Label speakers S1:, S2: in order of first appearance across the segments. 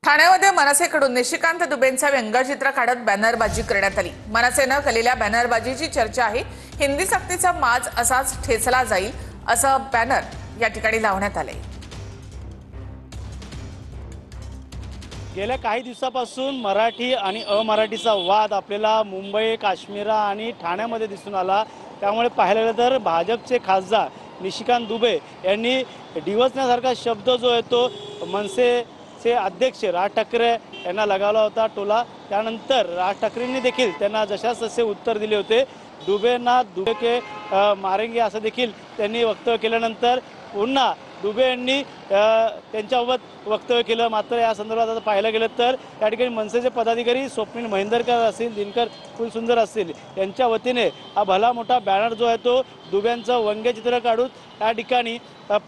S1: ठाण्यामध्ये मनसेकडून निशिकांत दुबेंचा व्यंगचित्र काढत बॅनरबाजी करण्यात आली। मनसेनं केलेल्या बॅनरबाजीची चर्चा आहे। हिंदी सक्तीचा माज असाच ठेचला जाईल असं बॅनर या ठिकाणी लावण्यात आले।
S2: गेल्या काही दिवसापासून मराठी आणि अमराठीचा वाद आपल्याला मुंबई, काश्मीर आणि ठाण्यामध्ये दिसून आला। त्यामुळे पाहायला गेलं तर भाजपचे खासदार निशिकांत दुबे यांनी डिवचण्यासारखा शब्द जो आहे तो मनसेचे अध्यक्ष राज ठाकरे यांना लगावला होता टोला। त्यानंतर राज ठाकरेंनी देखील त्यांना जशास तसे उत्तर दिले होते। दुबेंना दुबे के मारेंगे असं देखील त्यांनी वक्तव्य केल्यानंतर पुन्हा दुबे यांनी त्यांच्याबाबत वक्तव्य केलं। मात्र या संदर्भात आता पाहायला गेलं तर या ठिकाणी मनसेचे पदाधिकारी स्वप्नील महेंदरकर असतील, दिनकर फुलसुंदर असतील, यांच्या वतीने हा भला मोठा बॅनर जो आहे तो दुबेंचं व्यंगचित्र काढून या ठिकाणी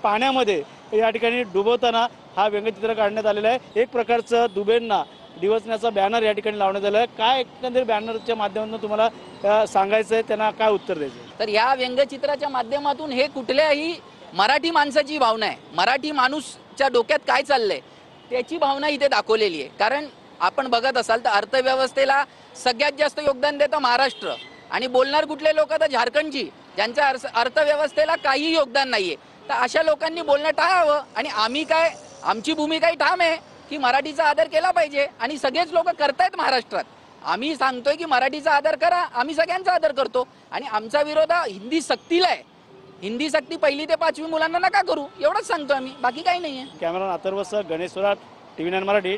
S2: पाण्यामध्ये या ठिकाणी डुबवताना हा व्यंगचित्र काढण्यात आलेला आहे। एक प्रकारचं दुबेंना डिवचण्याचा बॅनर या ठिकाणी लावण्यात आला आहे। काय एकंदरीत बॅनरच्या माध्यमातून तुम्हाला सांगायचं आहे, त्यांना काय उत्तर द्यायचं?
S3: तर या व्यंगचित्राच्या माध्यमातून हे कुठल्याही मराठी माणसाची भावना आहे, मराठी माणूसच्या डोक्यात काय चाललंय त्याची भावना इथे दाखवलेली आहे। कारण आपण बघत असाल तर अर्थव्यवस्थेला सगळ्यात जास्त योगदान देतं महाराष्ट्र आणि बोलणार कुठले लोक तर झारखंडची, ज्यांच्या अर्थव्यवस्थेला काही योगदान नाहीये। तर अशा लोकांनी बोलणं टाळावं आणि आम्ही काय, आमची भूमिका ठाम आहे की मराठीचा आदर केला पाहिजे आणि सगळेच लोक करतायत महाराष्ट्रात। आम्ही सांगतोय की मराठीचा आदर करा, आम्ही सगळ्यांचा आदर करतो आणि आमचा विरोध हिंदी सक्तीला आहे। हिंदी सक्ती 1ली ते 5वी मुलांना नका करू, एवढंच सांगतो आम्ही, बाकी काही नाहीये।
S2: कॅमेरा अथर्व सह गणेश सोराट, TV9 मराठी।